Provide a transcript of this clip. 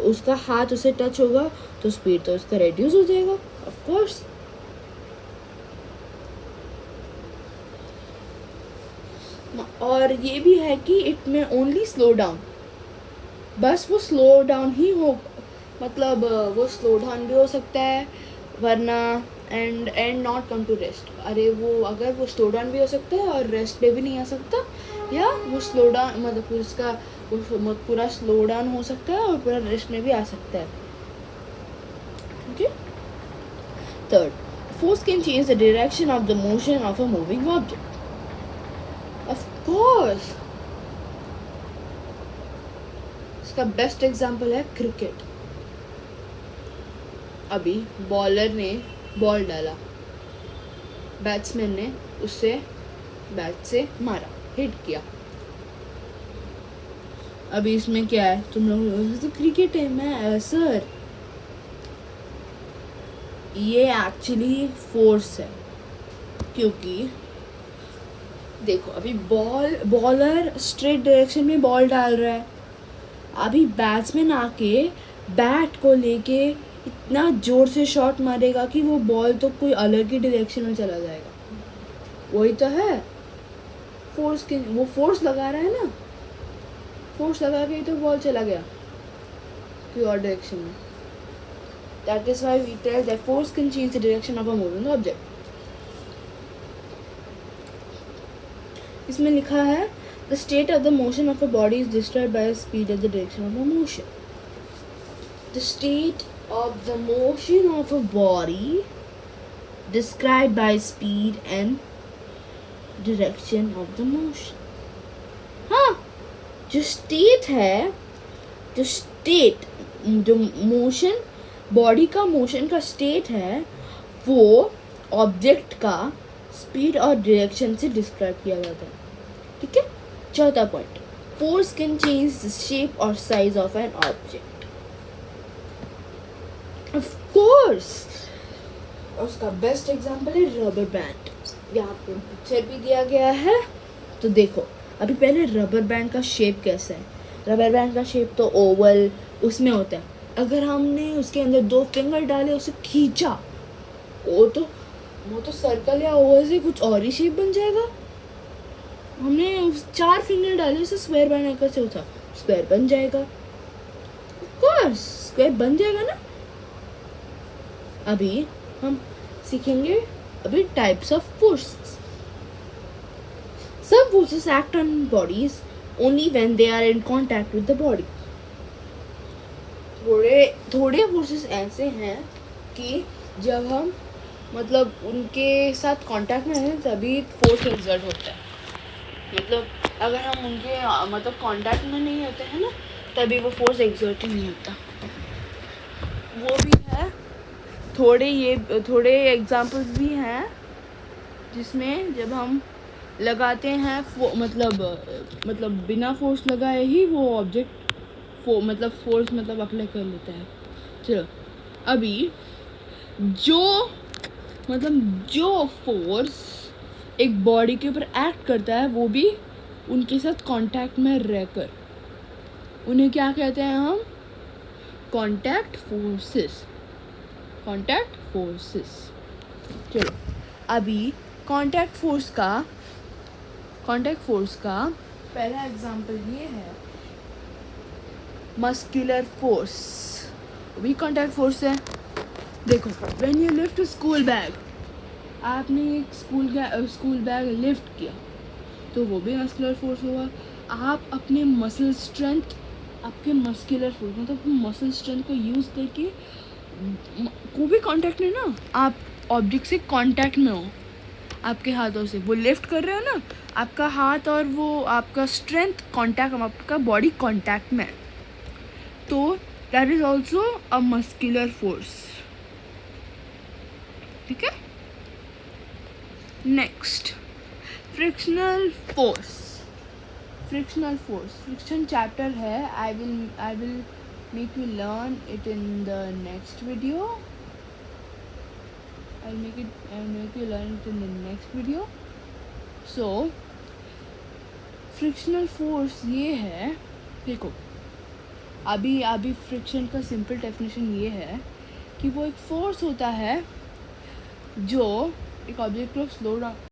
उसका हाथ उसे टच होगा तो स्पीड तो उसका रेड्यूस हो जाएगा ऑफ कोर्स। और ये भी है कि इट में ओनली स्लो डाउन, बस वो स्लो डाउन ही हो, मतलब वो स्लो डाउन भी हो सकता है वरना and not come to rest. अरे वो अगर वो स्लो डाउन भी हो सकता है और रेस्ट पे भी नहीं आ सकता, या वो स्लो डाउन मतलब उसका वो पूरा स्लो डाउन हो सकता है और पूरा रेस्ट में भी आ सकता है। ठीक है। Third, force can change the direction of the motion of a moving object. Of course. इसका बेस्ट एग्जांपल है क्रिकेट। अभी बॉलर ने बॉल डाला, बैट्समैन ने उससे बैट से मारा, हिट किया। अभी इसमें क्या है, तुम लोग तो क्रिकेट है। मैं सर ये एक्चुअली फोर्स है, क्योंकि देखो अभी बॉलर स्ट्रेट डायरेक्शन में बॉल डाल रहा है, अभी बैट्समैन आके बैट को लेके इतना जोर से शॉट मारेगा कि वो बॉल तो कोई अलग ही डायरेक्शन में चला जाएगा। वही तो है फोर्स के, वो फोर्स लगा रहा है ना, फोर्स लगा के ही तो बॉल चला गया कोई और डायरेक्शन में। That is why we tell that force can change the direction of a moving object. इसमें लिखा है the state of the motion of a body is described by a speed of the direction of a motion. The state of the motion of a body described by speed and direction of the motion. हाँ, जो state है, जो motion body का motion का state है, वो object का speed और डायरेक्शन से डिस्क्राइब किया जाता है। ठीक है। चौथा point, force can change the shape और size of an object. Of course, उसका बेस्ट एग्जांपल है रबर बैंड। यहाँ पे पिक्चर भी दिया गया है, तो देखो अभी पहले रबर बैंड का शेप कैसा है। रबर बैंड का शेप तो ओवल उसमें होता है, अगर हमने उसके अंदर 2 फिंगर डाले उसे खींचा, वो तो सर्कल या ओवल से कुछ और ही शेप बन जाएगा। हमने 4 फिंगर डाले उसे स्क्वायर बनाने का सोचा, स्क्वायर बन जाएगा, ऑफ कोर्स स्क्वायर बन जाएगा ना। अभी हम सीखेंगे अभी types of forces. Some forces act on bodies only when they are in contact with the body. थोड़े फोर्सेस ऐसे हैं कि जब हम मतलब उनके साथ कांटेक्ट में हैं तभी फोर्स एक्सर्ट होता है। मतलब अगर हम उनके मतलब कांटेक्ट में नहीं होते हैं ना, तभी वो फोर्स एक्सर्ट ही नहीं होता। वो भी है, थोड़े एग्जांपल्स भी हैं जिसमें जब हम लगाते हैं मतलब बिना फोर्स लगाए ही वो ऑब्जेक्ट फोर्स अप्लाई कर लेता है। चलो अभी जो फोर्स एक बॉडी के ऊपर एक्ट करता है, वो भी उनके साथ कांटेक्ट में रहकर, उन्हें क्या कहते हैं हम, कांटेक्ट फोर्सेस। चलो अभी कांटेक्ट फोर्स का पहला एग्जांपल ये है मस्कुलर फोर्स, भी कांटेक्ट फोर्स है। देखो when you lift school bag, आपने एक स्कूल बैग लिफ्ट किया तो वो भी मस्कुलर फोर्स होगा। आप अपने मसल स्ट्रेंथ, आपके मस्कुलर फोर्स मतलब मसल स्ट्रेंथ को यूज़ करके को भी कांटेक्ट में ना, आप ऑब्जेक्ट से कांटेक्ट में हो, आपके हाथों से वो लिफ्ट कर रहे हो ना, आपका हाथ और वो आपका स्ट्रेंथ कांटेक्ट, आपका बॉडी कांटेक्ट में, तो that is also a muscular force. ठीक है। Next, frictional force. Friction chapter है, I will make you learn it in the next video. I'll make you learn it in the next video. So frictional force ये है, देखो अभी अभी friction का simple definition ये है कि वो एक फोर्स होता है जो एक ऑब्जेक्ट को स्लो डाउन